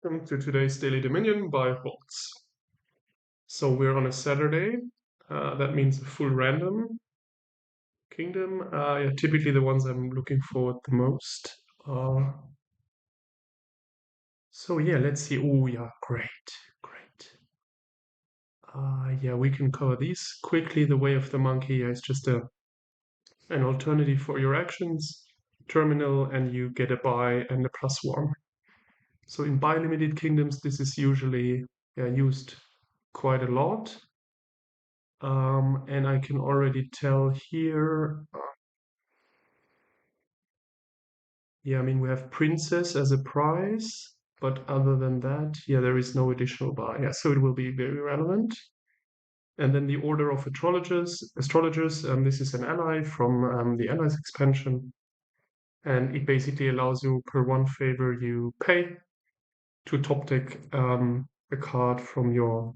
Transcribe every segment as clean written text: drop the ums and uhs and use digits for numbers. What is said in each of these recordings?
Welcome to today's Daily Dominion by Holtz. So we're on a Saturday. That means a full random kingdom. Yeah, typically the ones I'm looking forward the most. Uh, so yeah, let's see. Oh yeah, great, great. Yeah, we can cover these quickly. The Way of the Monkey is just an alternative for your actions terminal, and you get a buy and a +1. So in buy limited kingdoms, this is usually used quite a lot. And I can already tell here, yeah, I mean, we have princess as a prize, but other than that, yeah, there is no additional buy. Yeah, so it will be very relevant. And then the Order of Astrologers, this is an ally from the Allies expansion, and it basically allows you per one favor you pay to top deck a card from your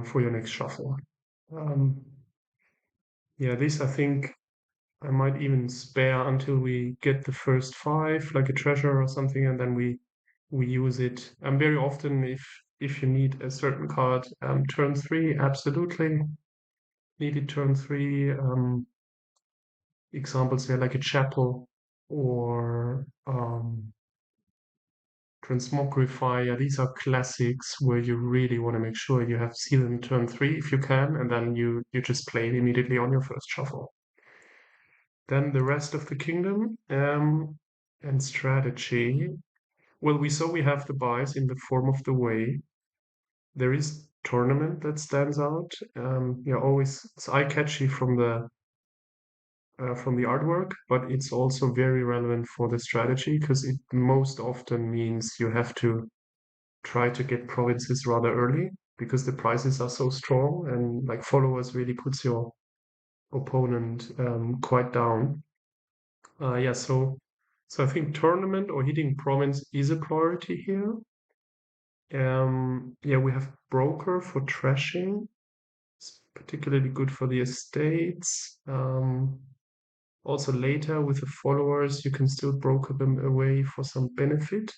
for your next shuffle. Um, yeah, this I think I might even spare until we get the first five, like a treasure or something, and then we use it. Very often, if you need a certain card, turn three, absolutely need it turn three. Examples there like a chapel or transmogrify. Yeah, these are classics where you really want to make sure you have see them turn three if you can, and then you just play it immediately on your first shuffle. Then the rest of the kingdom and strategy. Well, we saw we have the buys in the form of the way. There is Tournament that stands out. Yeah, always it's eye-catchy from the artwork, but it's also very relevant for the strategy because it most often means you have to try to get provinces rather early because the prices are so strong and like followers really puts your opponent quite down. Yeah, so I think tournament or hitting province is a priority here. Yeah, we have broker for trashing. It's particularly good for the estates. Also later with the followers, you can still broker them away for some benefit.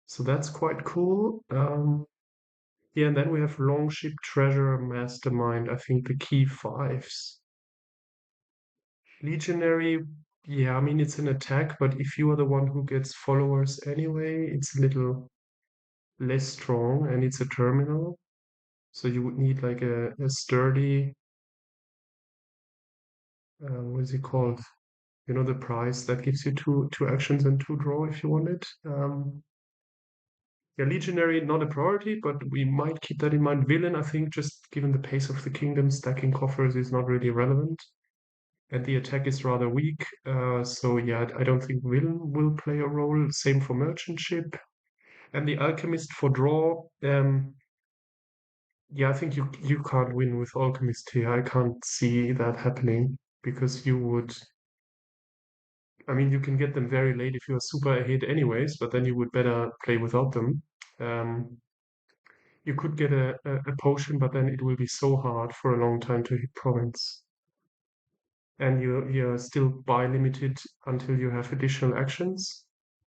So that's quite cool. Yeah, and then we have Longship, Treasure, Mastermind. I think the key fives. Legionary, yeah, I mean, it's an attack, but if you are the one who gets followers anyway, it's a little less strong and it's a terminal. So you would need like a sturdy, what is it called? You know, the prize that gives you two actions and two draw if you want it. Yeah, Legionary, not a priority, but we might keep that in mind. Villain, I think, just given the pace of the kingdom, stacking coffers is not really relevant. And the attack is rather weak. So yeah, I don't think Villain will play a role. Same for Merchant Ship. And the Alchemist for draw. Yeah, I think you can't win with Alchemist here. I can't see that happening because you would. I mean, you can get them very late if you are super ahead, anyways. But then you would better play without them. Um, you could get a potion, but then it will be so hard for a long time to hit province. And you're still buy limited until you have additional actions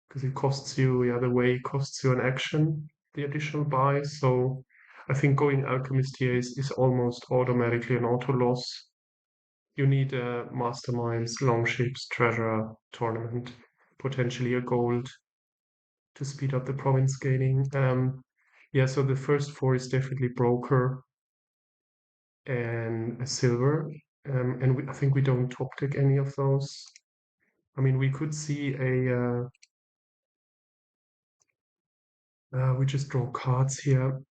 because it costs you, yeah, the way costs you an action, the additional buy. So I think going Alchemist here is almost automatically an auto loss. You need masterminds, longships, treasure, tournament, potentially a gold to speed up the province gaining. Yeah, so the first four is definitely broker and a silver. And I think we don't top deck any of those. I mean, we could see we just draw cards here.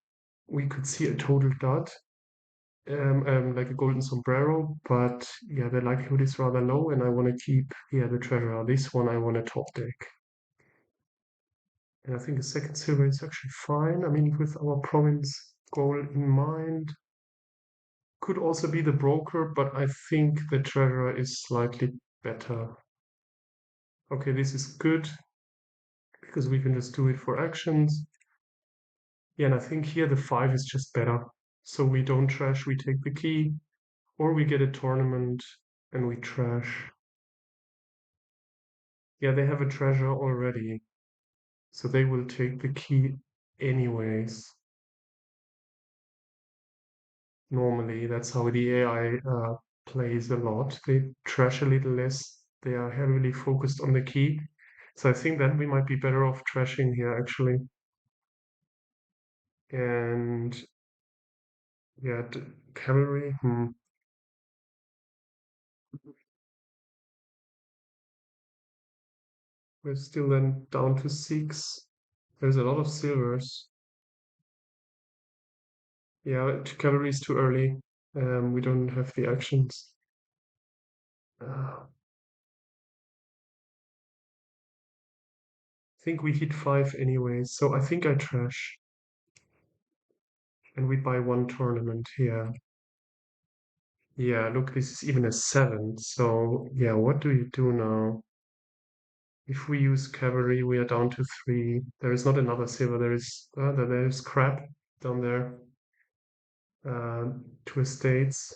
We could see a total dud, like a golden sombrero, but yeah, the likelihood is rather low, and I want to keep, yeah, the treasure. This one I want to top deck. And I think a second silver is actually fine. I mean, with our province goal in mind. Could also be the broker, but I think the treasurer is slightly better. Okay, this is good because we can just do it for actions. Yeah, and I think here the 5 is just better. So we don't trash, we take the key, or we get a tournament and we trash. Yeah, they have a treasure already. So they will take the key anyways. Normally, that's how the AI plays a lot. They trash a little less. They are heavily focused on the key. So I think that we might be better off trashing here actually. And yeah, cavalry. We're still then down to 6. There's a lot of silvers. Yeah, cavalry is too early. We don't have the actions. I think we hit 5 anyway, so I think I trash. And we buy 1 tournament here. Yeah, look, this is even a 7. So yeah, what do you do now? If we use cavalry, we are down to 3. There is not another silver. There is crap down there. 2 estates.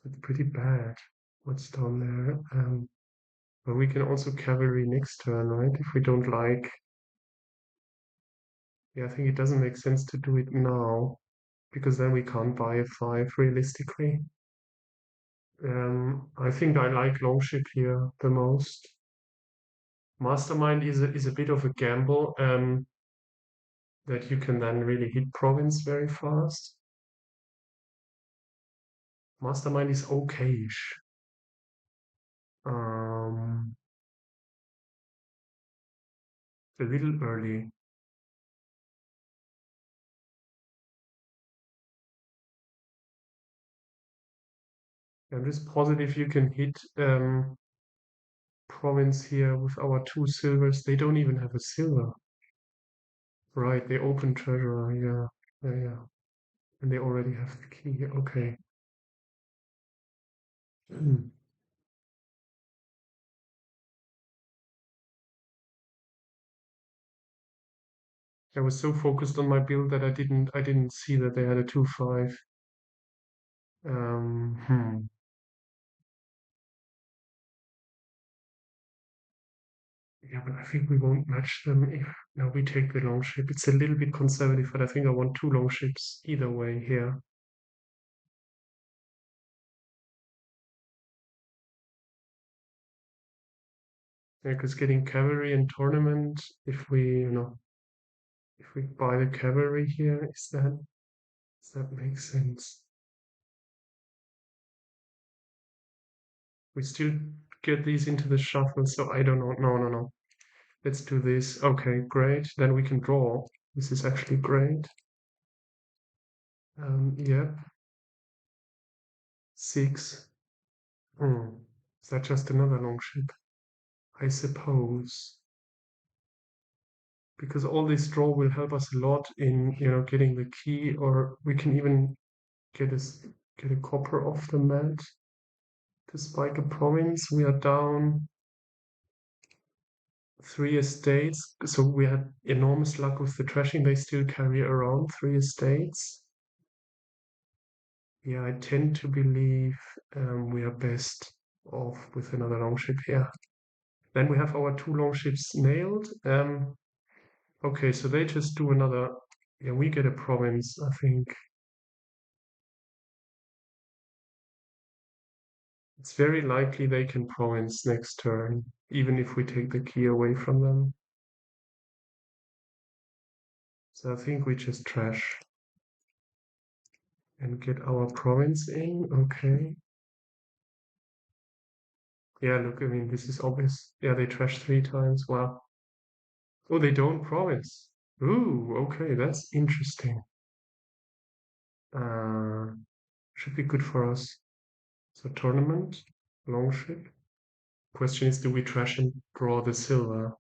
It's pretty bad. What's down there? But we can also cavalry next turn, right? If we don't like. Yeah, I think it doesn't make sense to do it now because then we can't buy a 5 realistically. I think I like Longship here the most. Mastermind is a bit of a gamble that you can then really hit province very fast. Mastermind is okayish. A little early. I'm just positive you can hit province here with our 2 silvers. They don't even have a silver. Right, they open treasurer, yeah. And they already have the key, okay. I was so focused on my build that I didn't see that they had a 2-5. Um, hmm. Yeah, but I think we won't match them if now we take the long ship. It's a little bit conservative, but I think I want 2 long ships either way here. Yeah, because getting cavalry and tournament, if we buy the cavalry here, does that make sense? We still get these into the shuffle, so I don't know. No. Let's do this. Okay, great. Then we can draw. This is actually great. Yep. 6. Is that just another long ship? I suppose. Because all this draw will help us a lot in, getting the key, or we can even get a copper off the mat to spike a province. We are down 3 estates, so we had enormous luck with the trashing. They still carry around 3 estates. Yeah, I tend to believe we are best off with another longship here. Then we have our 2 longships nailed. Okay, so they just do another. Yeah, we get a province, I think. It's very likely they can province next turn, even if we take the key away from them. So I think we just trash and get our province in. Okay. Yeah, look, I mean, this is obvious. Yeah, they trash 3 times. Wow. Oh, they don't province. Ooh, okay, that's interesting. Uh, should be good for us. So tournament, longship. Question is, do we trash and draw the silver?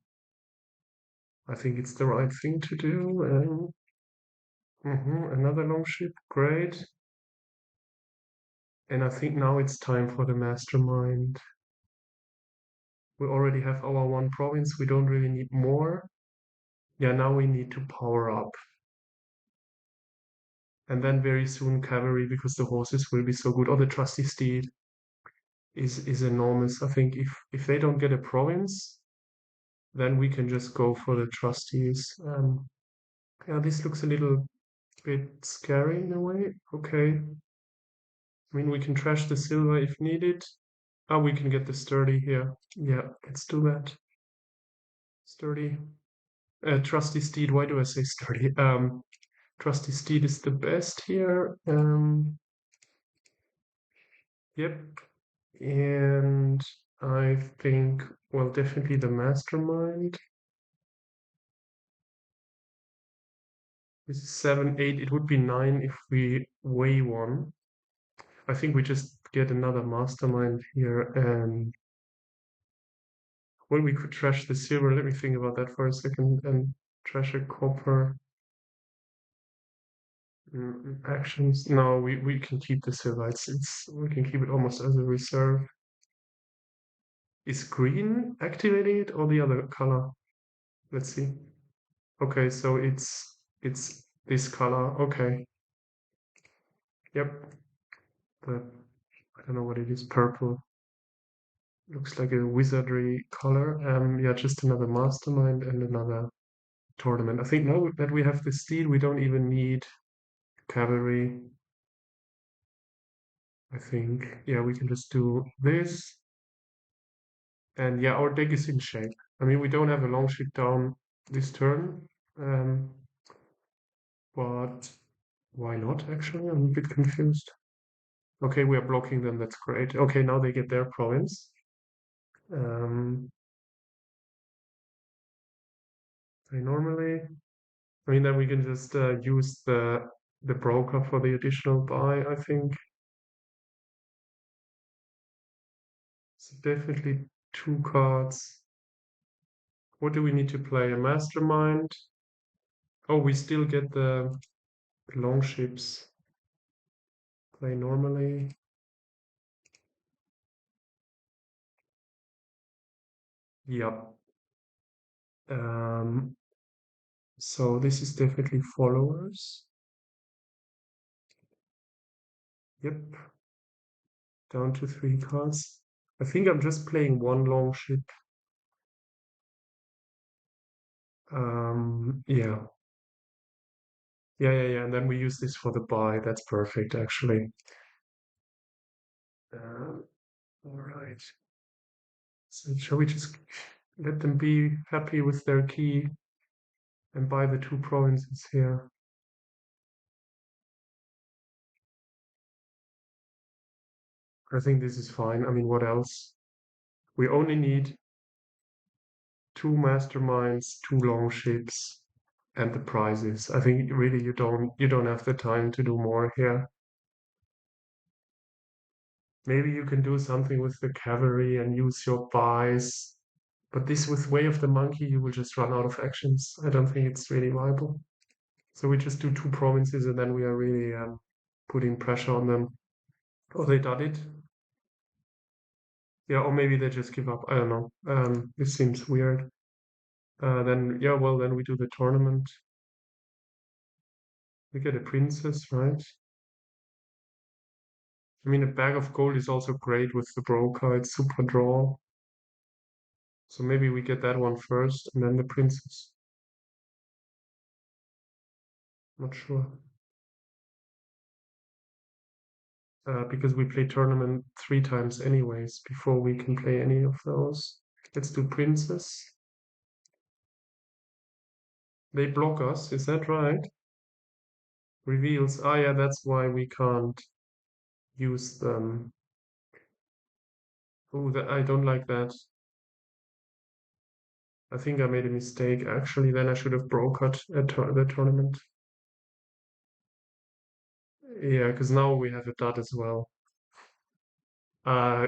I think it's the right thing to do. Another longship, great. And I think now it's time for the mastermind. We already have our 1 province. We don't really need more. Yeah, now we need to power up. And then very soon cavalry because the horses will be so good. Or the trusty steed. is enormous. I think if they don't get a province, then we can just go for the trustees. Yeah, this looks a little bit scary in a way. Okay. I mean, we can trash the silver if needed. Oh, we can get the sturdy here. Yeah, let's do that. Sturdy. Trusty steed. Why do I say sturdy? Trusty steed is the best here. Yep. And I think, well, definitely the mastermind. This is 7, 8. It would be 9 if we weigh one. I think we just get another mastermind here, and well, we could trash the silver. Let me think about that for a second. And trash a copper. Actions. No, we can keep the silver. It's we can keep it almost as a reserve. Is green activating it or the other color? Let's see. Okay, so it's this color. Okay. Yep. The I don't know what it is. Purple. Looks like a wizardry color. Yeah, just another mastermind and another tournament. I think now that we have the steed, we don't even need cavalry. I think, yeah, we can just do this. And yeah, our deck is in shape. I mean, we don't have a long ship down this turn, um, but why not, actually? I'm a bit confused. Okay, we are blocking them. That's great. Okay, now they get their province. Um, they normally, I mean, then we can just use the broker for the additional buy, I think. So definitely 2 cards. What do we need to play? A mastermind? Oh, we still get the long ships. Play normally. Yep. Um, so this is definitely followers. Yep. Down to 3 cards. I think I'm just playing one long ship. Yeah. Yeah. And then we use this for the buy. That's perfect, actually. All right. So shall we just let them be happy with their key and buy the 2 provinces here? I think this is fine. I mean, what else? We only need 2 masterminds, 2 long ships, and the prizes. I think really you don't have the time to do more here. Maybe you can do something with the cavalry and use your buys, but this with Way of the Monkey, you will just run out of actions. I don't think it's really viable. So we just do 2 provinces and then we are really putting pressure on them. Oh, they done it. Yeah, or maybe they just give up. I don't know. This seems weird. Then yeah, well then we do the tournament. We get a princess, right? I mean, a bag of gold is also great with the broker. It's super draw. So maybe we get that one first and then the princess. Not sure. Because we play tournament 3 times anyways before we can play any of those. Let's do princess. They block us, is that right? Reveals. Ah, yeah, that's why we can't use them. Oh, I don't like that. I think I made a mistake. Actually, then I should have brokered the tournament. Yeah, because now we have a dot as well. Uh,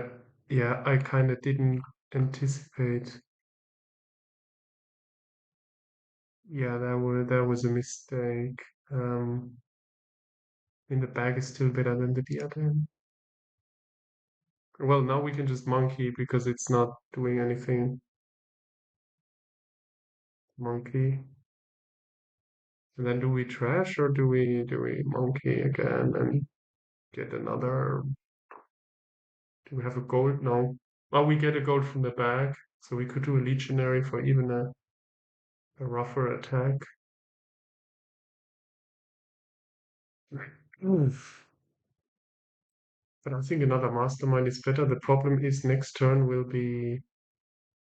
yeah, I kind of didn't anticipate. Yeah, that was a mistake. In the bag is still better than the diadem. Well, now we can just monkey because it's not doing anything. Monkey. And then do we trash or do we monkey again and get another? Do we have a gold? No. Oh, we get a gold from the bag, so we could do a legionary for even a rougher attack. Oof. But I think another mastermind is better. The problem is next turn will be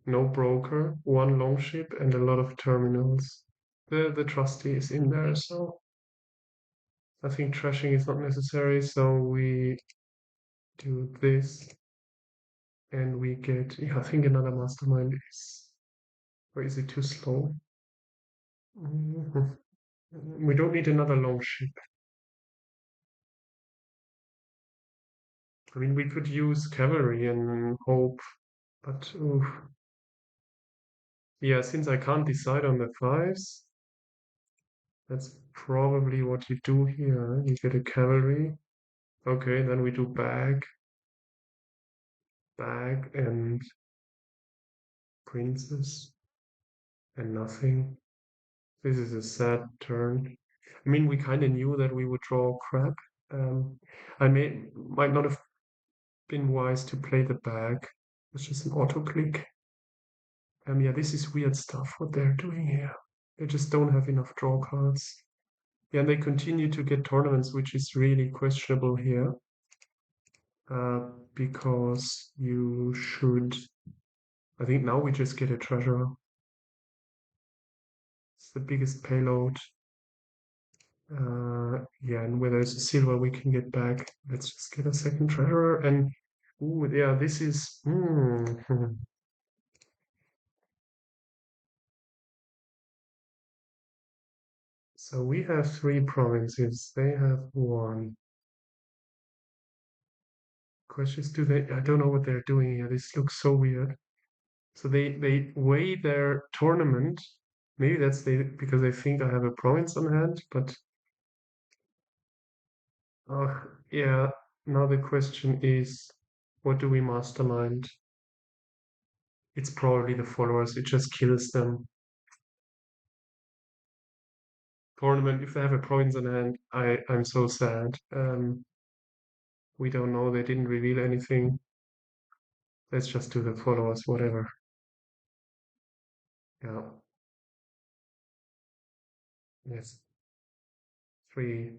no broker, one longship, and a lot of terminals. The trustee is in there, so I think trashing is not necessary. So we do this, and we get. Yeah, I think another mastermind is. Or is it too slow? Mhm. We don't need another longship. I mean, we could use cavalry and hope, but oof. Yeah, since I can't decide on the fives, that's probably what you do here. You get a cavalry. Okay, then we do bag, and princess, and nothing. This is a sad turn. I mean, we kind of knew that we would draw crap. Um, I might not have been wise to play the bag. It's just an auto click. Yeah, this is weird stuff what they're doing here. They just don't have enough draw cards. Yeah, and they continue to get tournaments, which is really questionable here. Because you should. I think now we just get a treasure. It's the biggest payload. Yeah, and where there's a silver we can get back. Let's just get a second treasure. And ooh, yeah, this is. So we have three provinces. They have one. Questions, do they? I don't know what they're doing here. This looks so weird. So they weigh their tournament. Maybe that's because they think I have a province on hand, but yeah. Now the question is, what do we mastermind? It's probably the followers. It just kills them. Tournament. If they have a province on hand, I'm so sad. We don't know. They didn't reveal anything. Let's just do the followers. Whatever. Yeah. Yes. Three.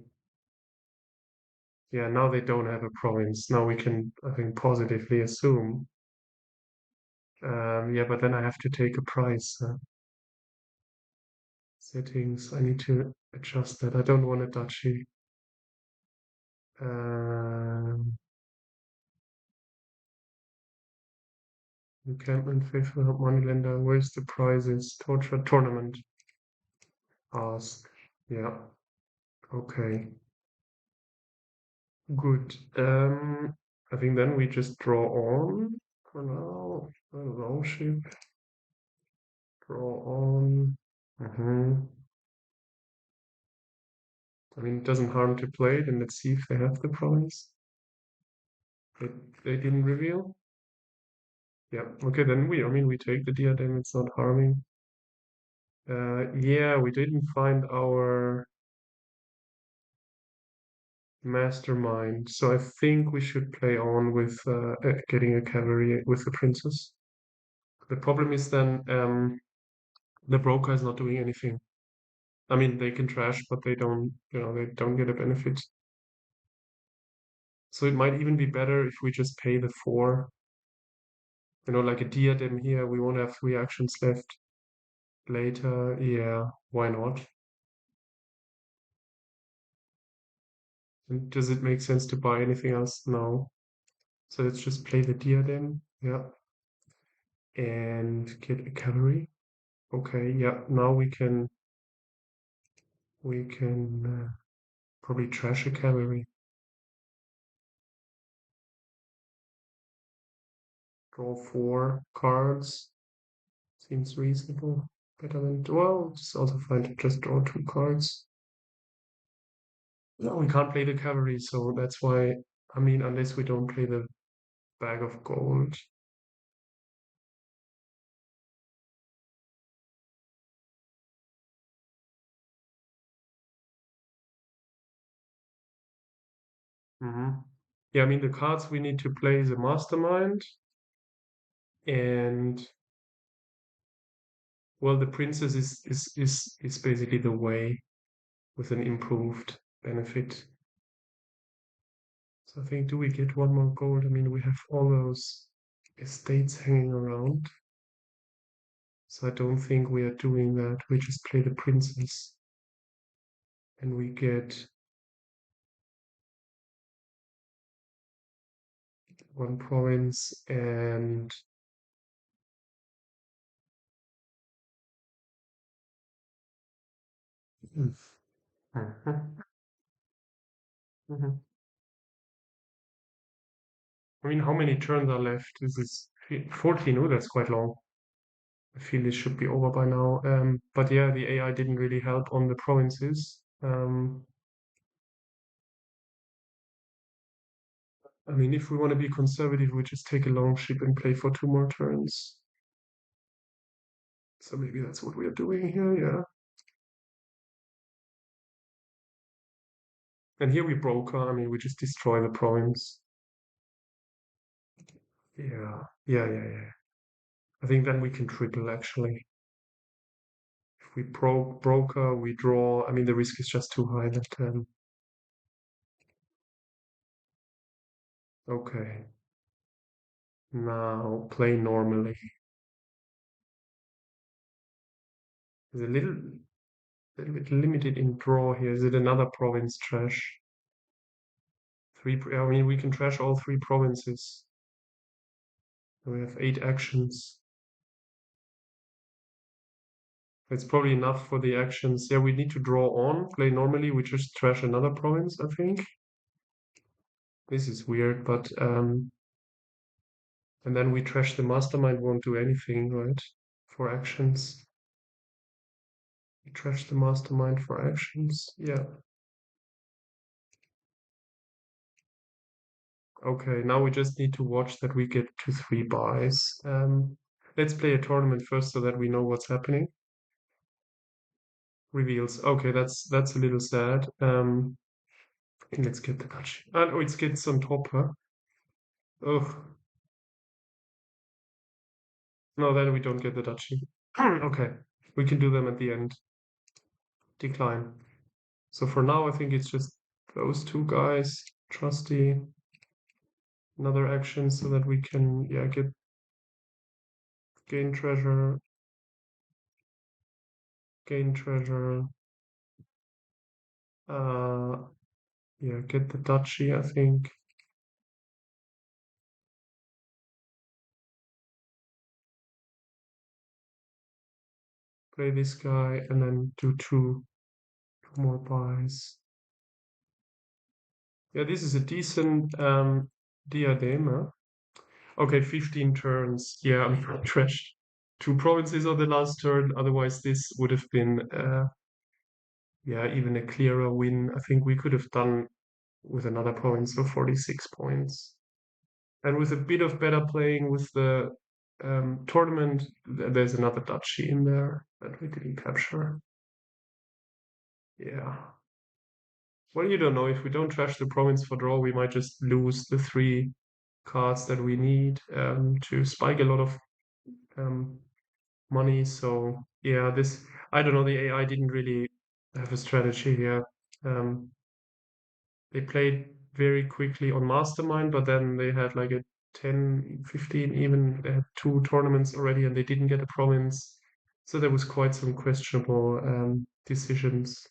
Yeah, now they don't have a province. Now we can, I think, positively assume. Yeah, but then I have to take a price. Settings, I need to adjust that. I don't want a duchy. Um, Encampment, faithful moneylender. Where's the prizes? Torture tournament. Ask. Yeah. Okay. Good. I think then we just draw on for now. Longship. Draw on. I mean, it doesn't harm to play it, and let's see if they have the province. They, they didn't reveal. Yeah. Okay, then I mean, we take the diadem. It's not harming. Yeah, we didn't find our mastermind, so I think we should play on with getting a cavalry with the princess. The problem is then the broker is not doing anything. I mean, they can trash, but they don't get a benefit. So it might even be better if we just pay the 4. Like a diadem here, we won't have 3 actions left later. Yeah, why not? And does it make sense to buy anything else? No. So let's just play the diadem. Yeah. And get a cavalry. Okay, yeah. Now we can probably trash a cavalry. Draw 4 cards. Seems reasonable. Better than well, it's also fine to just draw 2 cards. No, we can't play the cavalry, so that's why I mean unless we don't play the bag of gold. Mm-hmm. Yeah, I mean the cards we need to play is a mastermind, and well, the princess is basically the way with an improved benefit. So I think, do we get one more gold? I mean, we have all those estates hanging around. So I don't think we are doing that. We just play the princess. And we get one province and Mhm. Mhm. I mean, how many turns are left? This is 14. Oh, that's quite long. I feel this should be over by now. But yeah, the AI didn't really help on the provinces. I mean, if we want to be conservative, we just take a long ship and play for 2 more turns. So maybe that's what we are doing here, yeah. And here we broker. I mean, we just destroy the province. Yeah. I think then we can triple actually. If we broker, we draw. I mean, the risk is just too high that okay. Now play normally. There's little bit limited in draw here. Is it another province trash? I mean, we can trash all 3 provinces. We have 8 actions. It's probably enough for the actions. Yeah, we need to draw on. Play normally. We just trash another province, I think. This is weird, but and then we trash the mastermind. Won't do anything, right? For actions. We trash the mastermind for actions. Yeah. Okay, now we just need to watch that we get to 3 buys. Let's play a tournament first so that we know what's happening. Reveals. Okay, that's a little sad. And let's get the Dutch. Oh, it gets on top, huh? Oh, no, then we don't get the Dutchy. Okay, we can do them at the end. Decline. So for now, I think it's just those 2 guys. Trusty. Another action so that we can, yeah, gain treasure. Gain treasure. Uh, yeah, get the Dutchy, I think. Play this guy and then do two more buys. Yeah, this is a decent diadema. Okay, 15 turns. Yeah, I'm trashed. 2 provinces on the last turn. Otherwise, this would have been yeah, even a clearer win. I think we could have done with another province for 46 points. And with a bit of better playing with the tournament, there's another duchy in there that we didn't capture. Yeah. Well, you don't know. If we don't trash the province for draw, we might just lose the 3 cards that we need to spike a lot of um, money. So yeah, I don't know. The AI didn't really have a strategy here. Um, they played very quickly on Mastermind, but then they had like a 10, 15 even. They had 2 tournaments already, and they didn't get a province. So there was quite some questionable decisions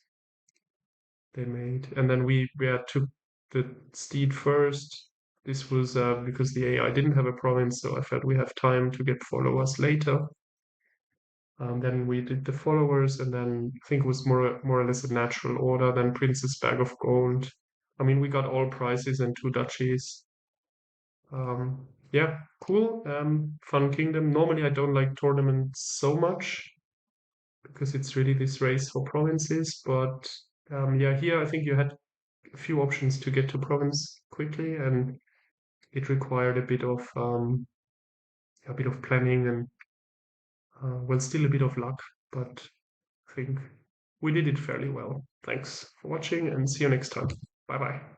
they made. And then we took the steed first. This was because the AI didn't have a province, so I felt we have time to get followers later. Then we did the followers, and then I think it was more or less a natural order. Then Princess Bag of Gold. I mean, we got all prizes and 2 duchies. Yeah, cool. Fun Kingdom. Normally, I don't like tournaments so much because it's really this race for provinces. But yeah, here I think you had a few options to get to province quickly, and it required a bit of planning and well, still a bit of luck, but I think we did it fairly well. Thanks for watching and see you next time. Bye bye.